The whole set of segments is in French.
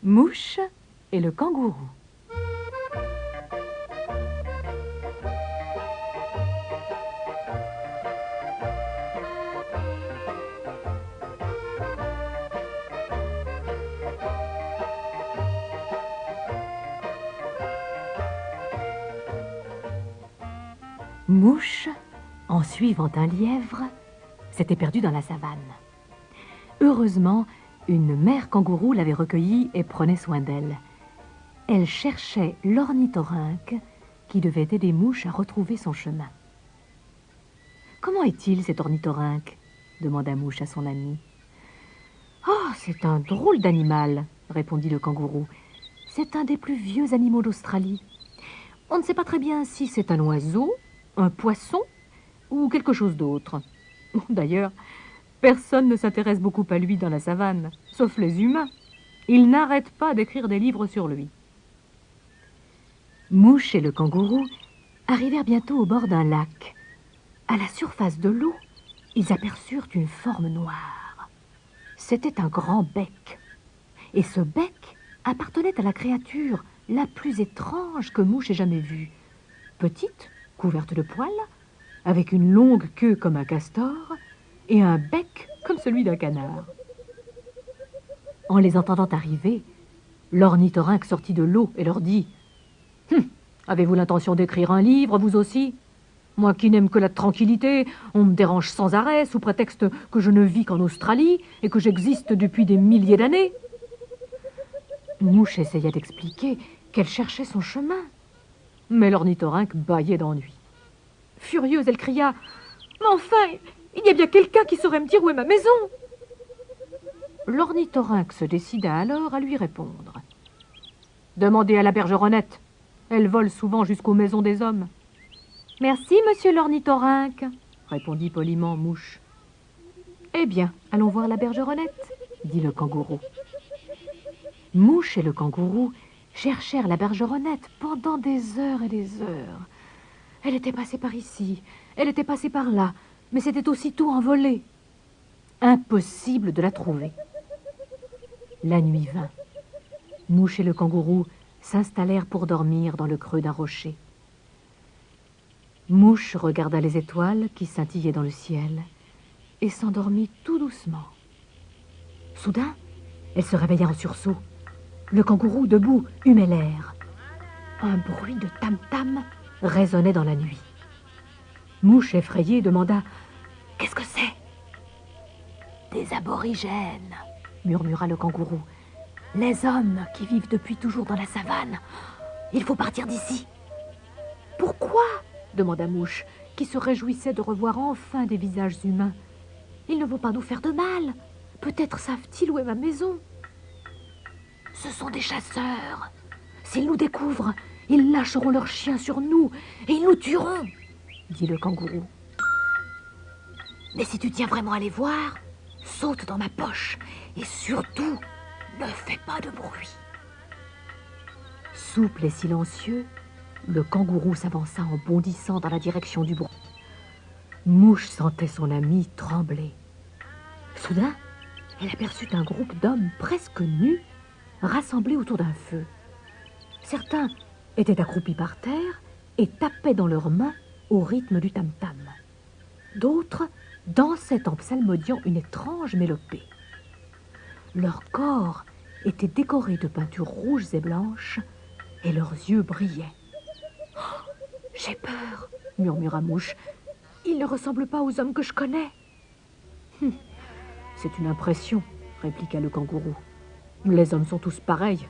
Mouche et le kangourou. Mouche, en suivant un lièvre, s'était perdue dans la savane. Heureusement, une mère kangourou l'avait recueillie et prenait soin d'elle. Elle cherchait l'ornithorynque qui devait aider Mouche à retrouver son chemin. « Comment est-il, cet ornithorynque ?» demanda Mouche à son ami. « Oh, c'est un drôle d'animal, » répondit le kangourou. « C'est un des plus vieux animaux d'Australie. On ne sait pas très bien si c'est un oiseau, un poisson ou quelque chose d'autre. D'ailleurs, personne ne s'intéresse beaucoup à lui dans la savane, sauf les humains. Ils n'arrêtent pas d'écrire des livres sur lui. » Mouche et le kangourou arrivèrent bientôt au bord d'un lac. À la surface de l'eau, ils aperçurent une forme noire. C'était un grand bec. Et ce bec appartenait à la créature la plus étrange que Mouche ait jamais vue. Petite, couverte de poils, avec une longue queue comme un castor et un bec comme celui d'un canard. En les entendant arriver, l'ornithorynque sortit de l'eau et leur dit « Avez-vous l'intention d'écrire un livre, vous aussi ? Moi qui n'aime que la tranquillité, on me dérange sans arrêt sous prétexte que je ne vis qu'en Australie et que j'existe depuis des milliers d'années. » Mouche essaya d'expliquer qu'elle cherchait son chemin, mais l'ornithorynque bâillait d'ennui. Furieuse, elle cria « Mais enfin, il y a bien quelqu'un qui saurait me dire où est ma maison !» L'ornithorynque se décida alors à lui répondre. « Demandez à la bergeronnette. Elle vole souvent jusqu'aux maisons des hommes. »« Merci, monsieur l'ornithorynque, » répondit poliment Mouche. « Eh bien, allons voir la bergeronnette, » dit le kangourou. Mouche et le kangourou cherchèrent la bergeronnette pendant des heures et des heures. Elle était passée par ici, elle était passée par là, mais c'était aussitôt envolé. Impossible de la trouver. La nuit vint. Mouche et le kangourou s'installèrent pour dormir dans le creux d'un rocher. Mouche regarda les étoiles qui scintillaient dans le ciel et s'endormit tout doucement. Soudain, elle se réveilla en sursaut. Le kangourou, debout, humait l'air. Un bruit de tam-tam résonnait dans la nuit. Mouche, effrayée, demanda « Qu'est-ce que c'est ?»« Des aborigènes, » murmura le kangourou. « Les hommes qui vivent depuis toujours dans la savane. Il faut partir d'ici. »« Pourquoi ?» demanda Mouche, qui se réjouissait de revoir enfin des visages humains. « Ils ne vont pas nous faire de mal. Peut-être savent-ils où est ma maison. »« Ce sont des chasseurs. S'ils nous découvrent, ils lâcheront leurs chiens sur nous et ils nous tueront, » dit le kangourou. « Mais si tu tiens vraiment à les voir, saute dans ma poche et surtout, ne fais pas de bruit. » Souple et silencieux, le kangourou s'avança en bondissant dans la direction du bruit. Mouche sentait son ami trembler. Soudain, elle aperçut un groupe d'hommes presque nus rassemblés autour d'un feu. Certains étaient accroupis par terre et tapaient dans leurs mains au rythme du tam-tam. D'autres dansaient en psalmodiant une étrange mélopée. Leur corps était décoré de peintures rouges et blanches et leurs yeux brillaient. Oh, « J'ai peur, » murmura Mouche. « Ils ne ressemblent pas aux hommes que je connais. »« C'est une impression, » répliqua le kangourou. « Les hommes sont tous pareils.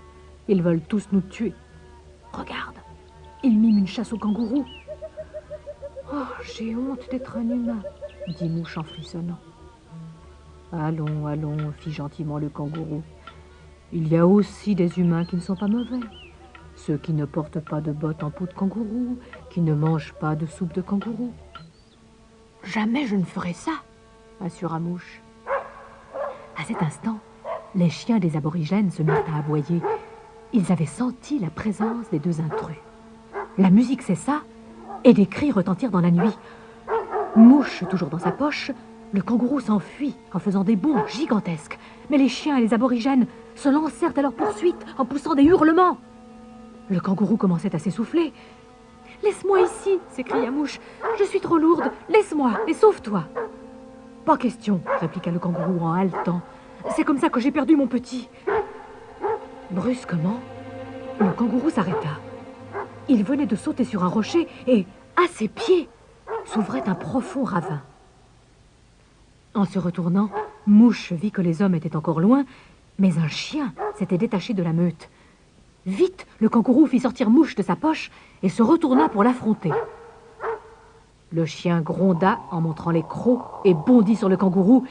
Ils veulent tous nous tuer. Regarde, ils miment une chasse aux kangourous. »« Oh, j'ai honte d'être un humain, » dit Mouche en frissonnant. « Allons, allons, » fit gentiment le kangourou. « Il y a aussi des humains qui ne sont pas mauvais. Ceux qui ne portent pas de bottes en peau de kangourou, qui ne mangent pas de soupe de kangourou. »« Jamais je ne ferai ça, » assura Mouche. À cet instant, les chiens des aborigènes se mirent à aboyer. Ils avaient senti la présence des deux intrus. La musique cessa et des cris retentirent dans la nuit. Mouche toujours dans sa poche, le kangourou s'enfuit en faisant des bonds gigantesques. Mais les chiens et les aborigènes se lancèrent à leur poursuite en poussant des hurlements. Le kangourou commençait à s'essouffler. « Laisse-moi ici !» s'écria Mouche. « Je suis trop lourde. Laisse-moi et sauve-toi !»« Pas question !» répliqua le kangourou en haletant. « C'est comme ça que j'ai perdu mon petit. » Brusquement, le kangourou s'arrêta. Il venait de sauter sur un rocher et, à ses pieds, s'ouvrait un profond ravin. En se retournant, Mouche vit que les hommes étaient encore loin, mais un chien s'était détaché de la meute. Vite, le kangourou fit sortir Mouche de sa poche et se retourna pour l'affronter. Le chien gronda en montrant les crocs et bondit sur le kangourou,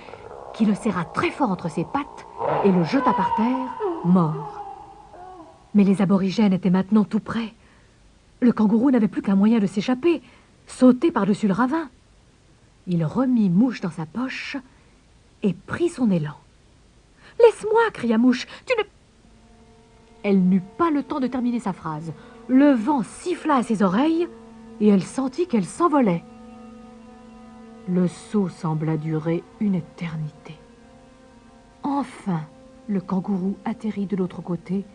qui le serra très fort entre ses pattes et le jeta par terre, mort. Mais les aborigènes étaient maintenant tout près. Le kangourou n'avait plus qu'un moyen de s'échapper, sauter par-dessus le ravin. Il remit Mouche dans sa poche et prit son élan. « Laisse-moi » cria Mouche, « tu ne... » Elle n'eut pas le temps de terminer sa phrase. Le vent siffla à ses oreilles et elle sentit qu'elle s'envolait. Le saut sembla durer une éternité. Enfin, le kangourou atterrit de l'autre côté,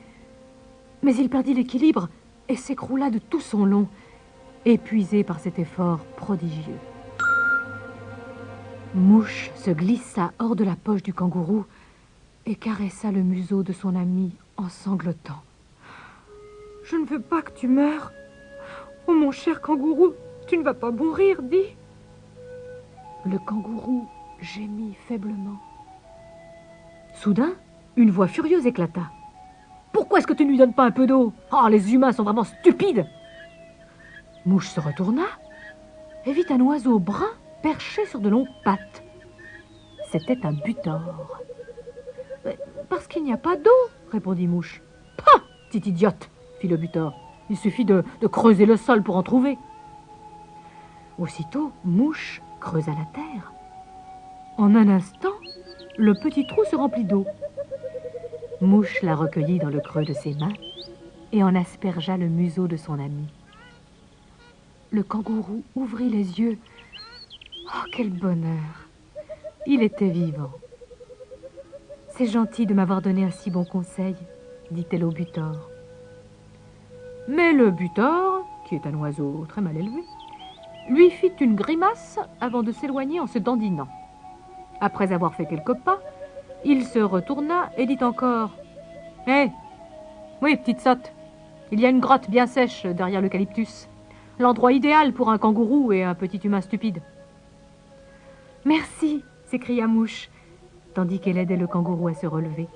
mais il perdit l'équilibre et s'écroula de tout son long, épuisé par cet effort prodigieux. Mouche se glissa hors de la poche du kangourou et caressa le museau de son ami en sanglotant. « Je ne veux pas que tu meures. Oh, mon cher kangourou, tu ne vas pas mourir, dis. » Le kangourou gémit faiblement. Soudain, une voix furieuse éclata. « Pourquoi est-ce que tu ne lui donnes pas un peu d'eau? Oh, les humains sont vraiment stupides !» Mouche se retourna et vit un oiseau brun perché sur de longues pattes. C'était un butor. « Parce qu'il n'y a pas d'eau, » répondit Mouche. « Pah, petite idiote !» fit le butor. « Il suffit de creuser le sol pour en trouver. » Aussitôt, Mouche creusa la terre. En un instant, le petit trou se remplit d'eau. Mouche la recueillit dans le creux de ses mains et en aspergea le museau de son ami. Le kangourou ouvrit les yeux. Oh, quel bonheur! Il était vivant. « C'est gentil de m'avoir donné un si bon conseil, » dit-elle au butor. Mais le butor, qui est un oiseau très mal élevé, lui fit une grimace avant de s'éloigner en se dandinant. Après avoir fait quelques pas, il se retourna et dit encore « Hé, oui, petite sotte, il y a une grotte bien sèche derrière l'eucalyptus. L'endroit idéal pour un kangourou et un petit humain stupide. »« Merci !» s'écria Mouche, tandis qu'elle aidait le kangourou à se relever.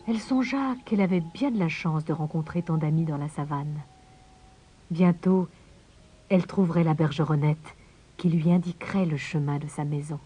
Elle songea qu'elle avait bien de la chance de rencontrer tant d'amis dans la savane. Bientôt, elle trouverait la bergeronnette qui lui indiquerait le chemin de sa maison.